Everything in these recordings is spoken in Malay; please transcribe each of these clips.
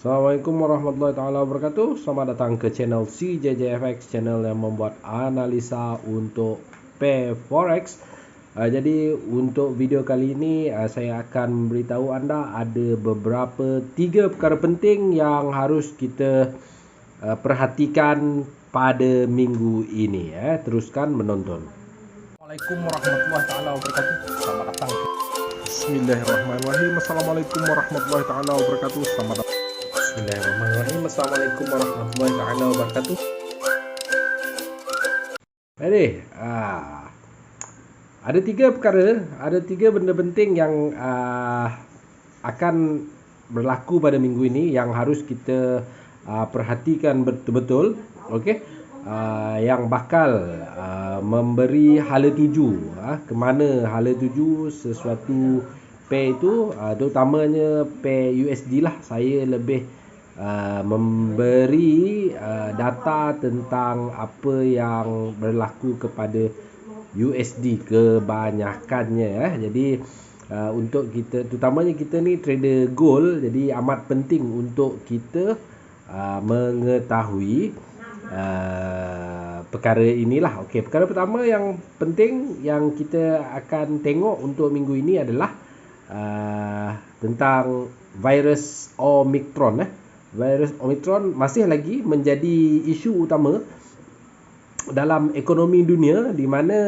Assalamualaikum warahmatullahi taala wabarakatuh. Selamat datang ke channel CJJFX, channel yang membuat analisa untuk pair forex. Jadi untuk video kali ini saya akan memberitahu anda ada beberapa 3 perkara penting yang harus kita perhatikan pada minggu ini. Teruskan menonton. Assalamualaikum warahmatullahi taala wabarakatuh. Selamat datang. Bismillahirrahmanirrahim. Assalamualaikum warahmatullahi taala wabarakatuh. Selamat datang. Bismillahirrahmanirrahim. Assalamualaikum warahmatullahi taala wabarakatuh. Jadi, ada 3 perkara, ada 3 benda penting yang akan berlaku pada minggu ini yang harus kita perhatikan betul-betul, okey. Yang bakal memberi hala tuju ke mana hala tuju sesuatu pair itu, terutamanya pair USD lah. Saya lebih memberi data tentang apa yang berlaku kepada USD kebanyakannya. Jadi untuk kita, terutamanya kita ni trader gold, jadi amat penting untuk kita mengetahui perkara inilah. Okey, perkara pertama yang penting yang kita akan tengok untuk minggu ini adalah tentang virus Omicron. Virus Omicron masih lagi menjadi isu utama dalam ekonomi dunia, di mana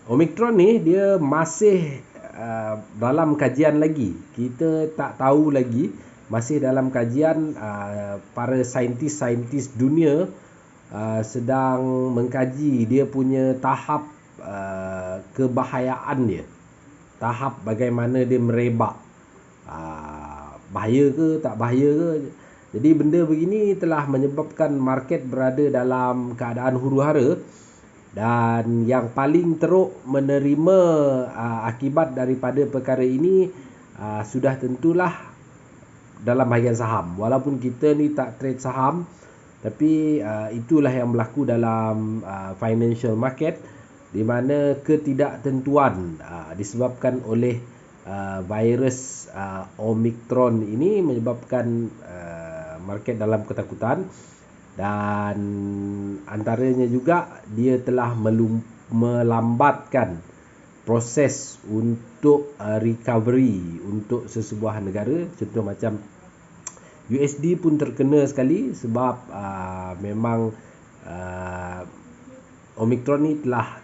Omicron ni dia masih dalam kajian lagi. Kita tak tahu lagi, masih dalam kajian. Para saintis-saintis dunia sedang mengkaji dia punya tahap kebahayaan dia, tahap bagaimana dia merebak, bahaya ke tak bahaya ke. Jadi benda begini telah menyebabkan market berada dalam keadaan huru-hara, dan yang paling teruk menerima akibat daripada perkara ini sudah tentulah dalam bahagian saham. Walaupun kita ni tak trade saham, tapi itulah yang berlaku dalam financial market, di mana ketidaktentuan disebabkan oleh virus Omicron ini menyebabkan market dalam ketakutan, dan antaranya juga dia telah melambatkan proses untuk recovery untuk sesebuah negara. Contoh macam USD pun terkena sekali sebab memang Omicron ni telah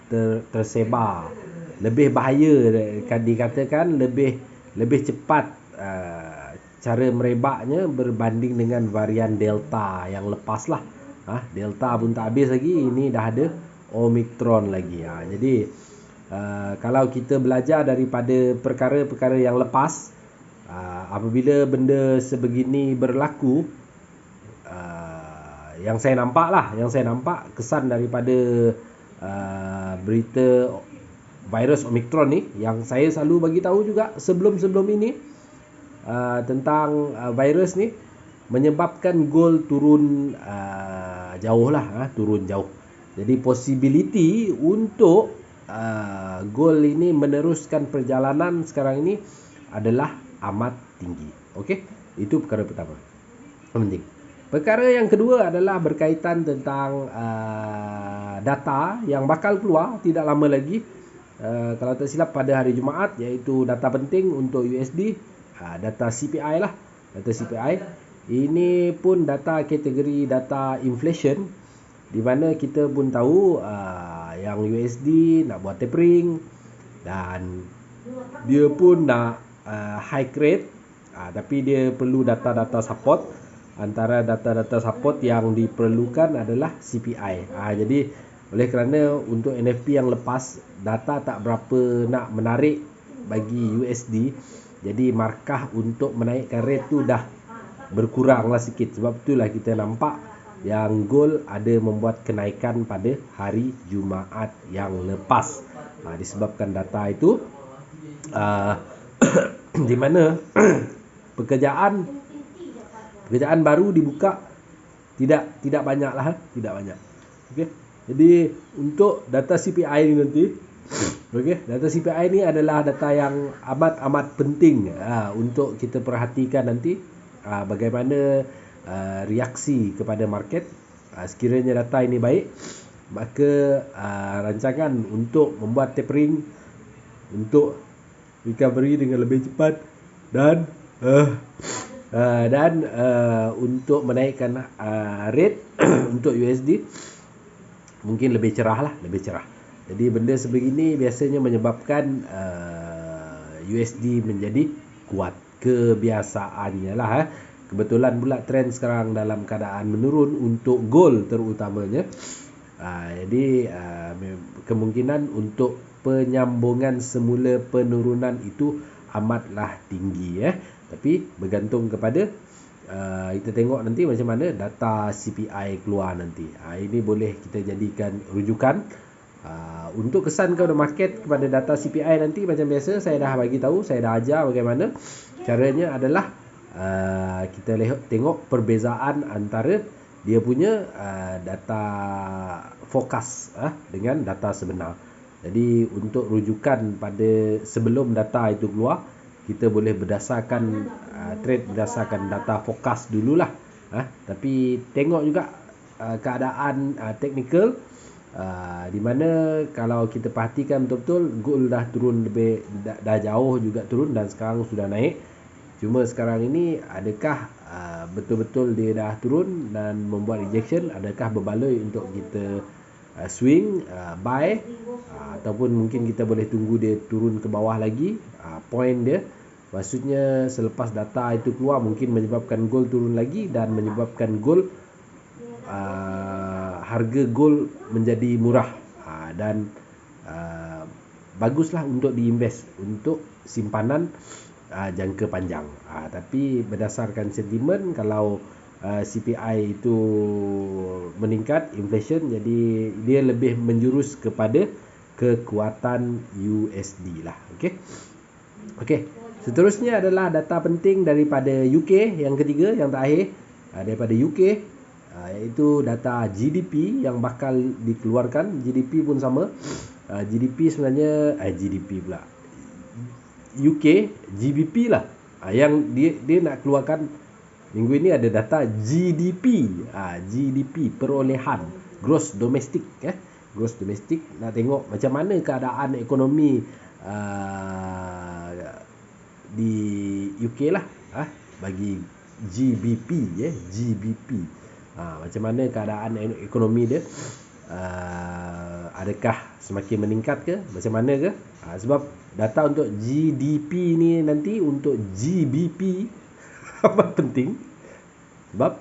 tersebar lebih bahaya, dikatakan lebih cepat cara merebaknya berbanding dengan varian Delta yang lepas lah. Delta pun tak habis lagi, ini dah ada Omicron lagi. Jadi kalau kita belajar daripada perkara-perkara yang lepas, apabila benda sebegini berlaku, yang saya nampak kesan daripada berita virus Omicron ni, yang saya selalu bagi tahu juga sebelum ini, tentang virus ni menyebabkan gold turun jauh lah, turun jauh. Jadi possibility untuk gold ini meneruskan perjalanan sekarang ini adalah amat tinggi. Okey, itu perkara pertama penting. Perkara yang kedua adalah berkaitan tentang data yang bakal keluar tidak lama lagi. Kalau tak silap pada hari Jumaat, iaitu data penting untuk USD, data CPI lah. Data CPI ini pun data kategori data inflation, di mana kita pun tahu yang USD nak buat tapering, dan dia pun nak high rate, tapi dia perlu data-data support. Antara data-data support yang diperlukan adalah CPI. Jadi oleh kerana untuk NFP yang lepas, data tak berapa nak menarik bagi USD, jadi markah untuk menaikkan rate tu dah berkurang lah sikit. Sebab itulah kita nampak yang gold ada membuat kenaikan pada hari Jumaat yang lepas, disebabkan data itu di mana pekerjaan baru dibuka tidak banyak lah, tidak banyak. Okey. Jadi untuk data CPI ni nanti Okey, data CPI ni adalah data yang amat penting untuk kita perhatikan nanti bagaimana reaksi kepada market. Sekiranya data ini baik, maka rancangan untuk membuat tapering untuk recovery dengan lebih cepat dan untuk menaikkan rate untuk USD mungkin lebih cerah. Jadi benda sebegini biasanya menyebabkan USD menjadi kuat, kebiasaannya lah. Kebetulan pula trend sekarang dalam keadaan menurun untuk gold terutamanya. Jadi kemungkinan untuk penyambungan semula penurunan itu amatlah tinggi. Tapi bergantung kepada kita tengok nanti macam mana data CPI keluar nanti. Ini boleh kita jadikan rujukan. Untuk kesan kepada market kepada data CPI nanti, macam biasa saya dah bagi tahu, saya dah ajar bagaimana caranya adalah kita tengok perbezaan antara dia punya data forecast dengan data sebenar. Jadi untuk rujukan pada sebelum data itu keluar, kita boleh berdasarkan trade berdasarkan data forecast dululah. Tapi tengok juga keadaan technical, di mana kalau kita perhatikan betul-betul gold dah turun dah jauh juga turun dan sekarang sudah naik. Cuma sekarang ini adakah betul-betul dia dah turun dan membuat rejection, adakah berbaloi untuk kita swing buy, ataupun mungkin kita boleh tunggu dia turun ke bawah lagi. Point dia maksudnya selepas data itu keluar mungkin menyebabkan gold turun lagi dan menyebabkan gold harga gold menjadi murah dan baguslah untuk diinvest untuk simpanan jangka panjang. Tapi berdasarkan sentimen, kalau CPI itu meningkat, inflation, jadi dia lebih menjurus kepada kekuatan USD lah. Okey. Seterusnya adalah data penting daripada UK, yang ketiga, yang terakhir daripada UK, iaitu data GDP yang bakal dikeluarkan. GDP pun sama. GDP sebenarnya GDP pula, UK GBP lah. Yang dia nak keluarkan minggu ini ada data GDP. GDP perolehan gross domestic. Gross domestic, nak tengok macam mana keadaan ekonomi di UK lah. Bagi GBP GBP. Macam mana keadaan ekonomi dia, adakah semakin meningkat ke, macam mana ke? Sebab data untuk GDP ni nanti untuk GBP amat penting, sebab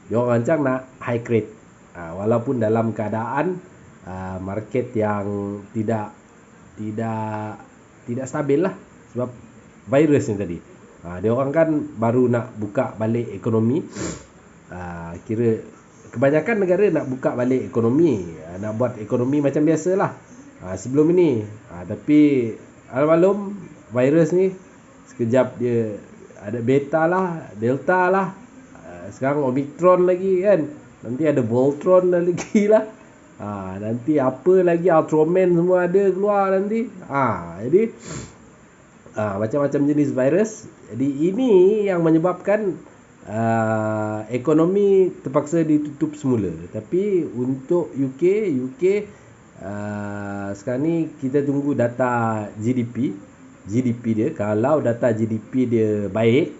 dia orang rancang nak high rate, walaupun dalam keadaan market yang tidak stabil lah, sebab virus ni tadi. Dia orang kan baru nak buka balik ekonomi. Kira kebanyakan negara nak buka balik ekonomi, nak buat ekonomi macam biasalah sebelum ini. Tapi maklum virus ni sekejap dia ada beta lah, delta lah, sekarang omicron lagi kan, nanti ada voltron lagi lah, nanti apa lagi, Ultraman semua ada keluar nanti. Jadi macam-macam jenis virus. Jadi ini yang menyebabkan ekonomi terpaksa ditutup semula. Tapi untuk UK sekarang ni kita tunggu data GDP dia. Kalau data GDP dia baik,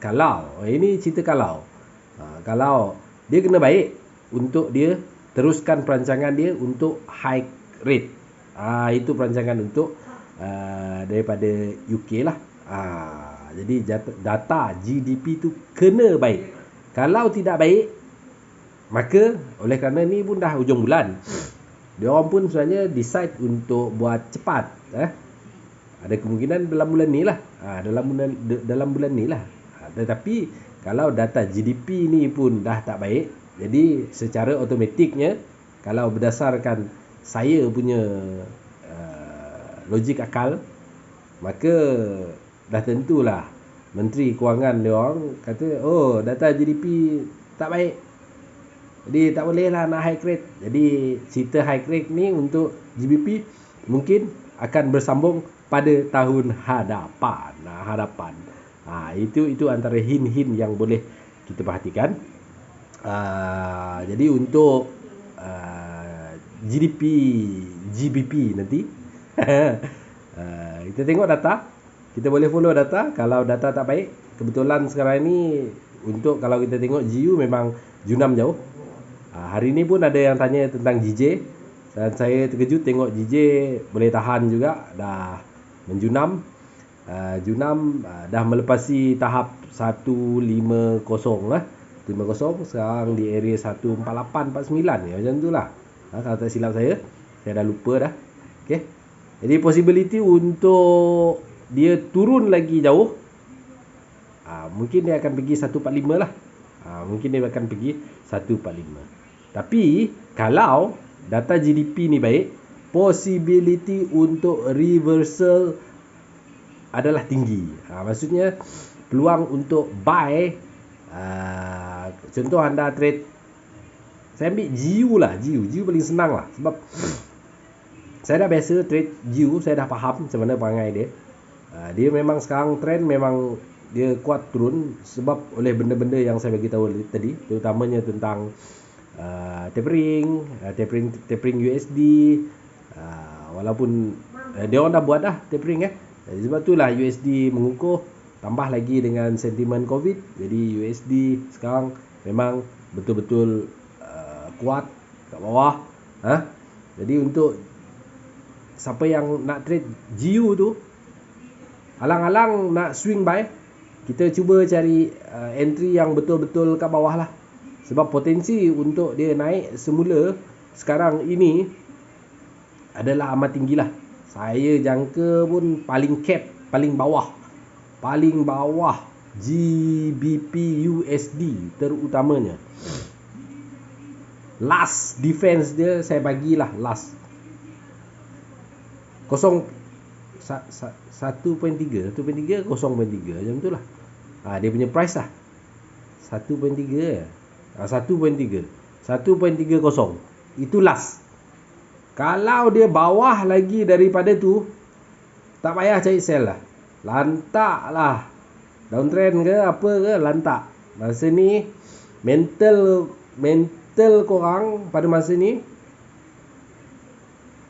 kalau ini cerita kalau dia kena baik untuk dia teruskan perancangan dia untuk high rate. Itu perancangan untuk daripada UK lah. Jadi data GDP tu kena baik. Kalau tidak baik, maka oleh kerana ni pun dah hujung bulan, dia orang pun sebenarnya decide untuk buat cepat. Ada kemungkinan dalam bulan ni lah. Dalam bulan ni lah. Tetapi kalau data GDP ni pun dah tak baik, jadi secara automatiknya, kalau berdasarkan saya punya logik akal, maka dah tentulah Menteri Kewangan dia orang kata, data GDP tak baik, jadi tak boleh lah nak high rate. Jadi cerita high rate ni untuk GBP mungkin akan bersambung pada tahun hadapan. Itu antara hint-hint yang boleh kita perhatikan. Jadi untuk GDP, GBP nanti kita tengok data, kita boleh follow data. Kalau data tak baik, kebetulan sekarang ni untuk kalau kita tengok GU memang junam jauh. Hari ni pun ada yang tanya tentang GJ, dan saya terkejut tengok GJ boleh tahan juga, dah menjunam. Junam dah melepasi tahap 150 lah. 50 sekarang di area 148 49 macam tu lah. Kalau tak silap saya dah lupa dah. Okey. Jadi possibility untuk dia turun lagi jauh, mungkin dia akan pergi 145 lah. Mungkin dia akan pergi 145. Tapi kalau data GDP ni baik, possibility untuk reversal adalah tinggi. Maksudnya peluang untuk buy, contoh anda trade, saya ambil GU lah. GU paling senang lah, sebab saya dah biasa trade GU, saya dah faham macam mana perangai dia. Dia memang sekarang trend memang dia kuat turun sebab oleh benda-benda yang saya bagi tahu tadi, terutamanya tentang tapering USD. Walaupun dia orang dah buat dah tapering sebab itulah USD mengukuh, tambah lagi dengan sentimen COVID. Jadi USD sekarang memang betul-betul kuat kat bawah. Jadi untuk siapa yang nak trade GU tu, alang-alang nak swing buy, kita cuba cari entry yang betul-betul kat bawah lah. Sebab potensi untuk dia naik semula sekarang ini adalah amat tinggi lah. Saya jangka pun paling cap, paling bawah GBP USD terutamanya. Last defense dia saya bagilah last 1.3 0.3 macam tu lah. Dia punya price lah 1.3 1.30 itu last. Kalau dia bawah lagi daripada tu, tak payah cari sell lah, lantak lah. Downtrend ke apa ke, lantak. Masa ni mental korang pada masa ni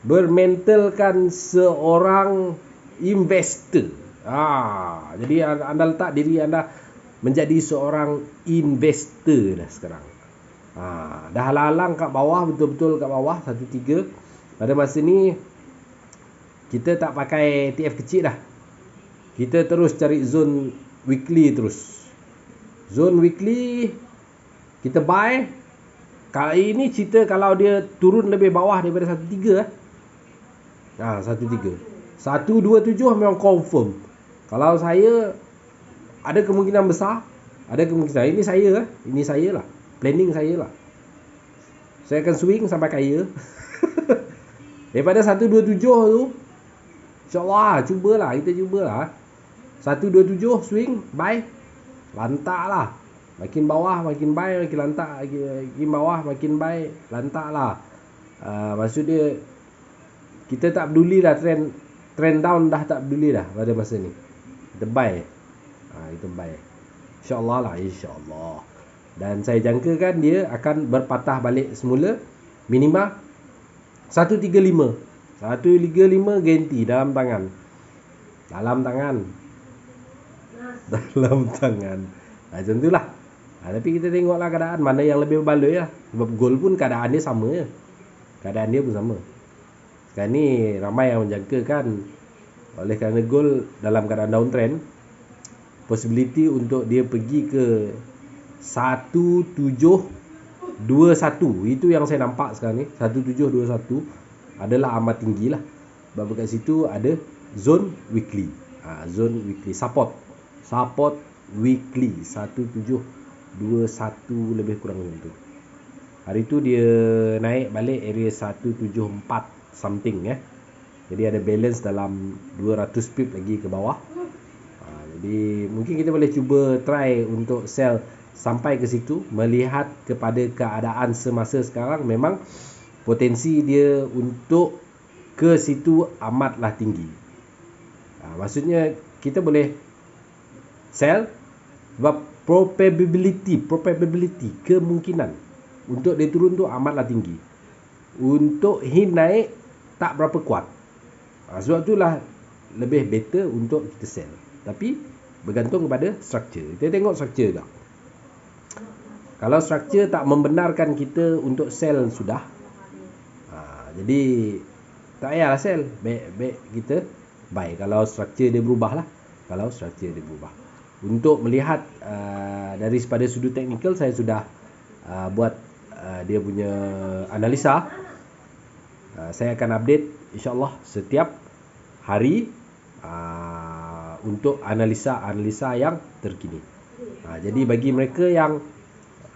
bermentalkan seorang investor. Jadi anda letak diri anda menjadi seorang investor dah sekarang. Dah lalang kat bawah, betul-betul kat bawah 1.3. Pada masa ni kita tak pakai TF kecil dah. Kita terus cari zone weekly terus. Zone weekly kita buy. Kali ini cerita kalau dia turun lebih bawah daripada 1.3 1.3 1.27 memang confirm. Kalau saya ada kemungkinan besar, ini saya lah, planning saya lah, saya akan swing sampai kaya. Daripada 1.27 tu, InsyaAllah cubalah, kita cubalah 1.27 swing buy, lantak lah. Makin bawah makin buy, makin lantak, makin bawah makin buy, lantak lah. Maksud dia kita tak peduli lah, trend down dah tak peduli dah pada masa ni. Kita buy. Kita buy. InsyaAllah lah, insyaAllah. Dan saya jangkakan dia akan berpatah balik semula. Minima 135 ganti dalam tangan. Macam tu lah. Tapi kita tengoklah keadaan mana yang lebih berbaloi lah. Sebab gold pun keadaan dia sama je. Keadaan dia pun sama. Sekarang ni ramai yang menjangkakan oleh kerana gold dalam keadaan downtrend, possibility untuk dia pergi ke 1721. Itu yang saya nampak sekarang ni, 1721 adalah amat tinggi lah. Sebab kat situ ada zone weekly. Zone weekly support weekly 1721 lebih kurang macam tu. Hari tu dia naik balik area 174 something Jadi ada balance dalam 200 pip lagi ke bawah. Jadi mungkin kita boleh cuba try untuk sell sampai ke situ. Melihat kepada keadaan semasa sekarang, memang potensi dia untuk ke situ amatlah tinggi. Maksudnya kita boleh sell sebab probability kemungkinan untuk dia turun tu amatlah tinggi. Untuk him naik tak berapa kuat. Sebab itulah lebih better untuk kita sell. Tapi bergantung kepada structure. Kita tengok structure tak. Kalau structure tak membenarkan kita untuk sell sudah, jadi tak payahlah sell. Baik kita buy kalau structure dia berubah lah. Untuk melihat dari pada sudut teknikal, saya sudah buat dia punya analisa. Saya akan update insyaAllah setiap hari untuk analisa yang terkini. Jadi bagi mereka yang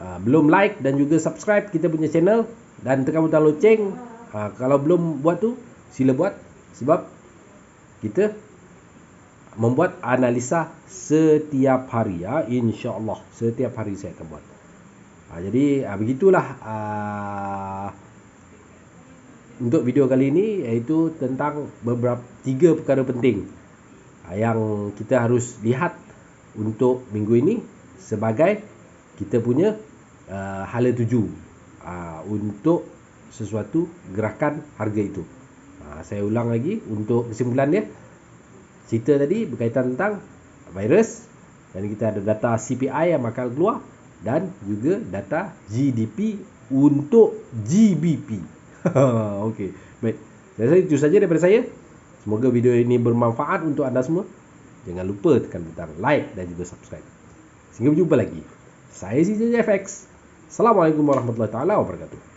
belum like dan juga subscribe kita punya channel dan tekan butang loceng, kalau belum buat tu sila buat, sebab kita membuat analisa setiap hari, insya-Allah setiap hari saya akan buat. Jadi begitulah untuk video kali ini, iaitu tentang beberapa 3 perkara penting yang kita harus lihat untuk minggu ini sebagai kita punya hala tuju untuk sesuatu gerakan harga itu. Saya ulang lagi untuk kesimpulan dia. Cerita tadi berkaitan tentang virus, dan kita ada data CPI yang bakal keluar dan juga data GDP untuk GBP. Okey, baik. Saya rasa itu saja daripada saya. Semoga video ini bermanfaat untuk anda semua. Jangan lupa tekan butang like dan juga subscribe. Sehingga berjumpa lagi. Saya CJ FX. Assalamualaikum warahmatullahi wabarakatuh.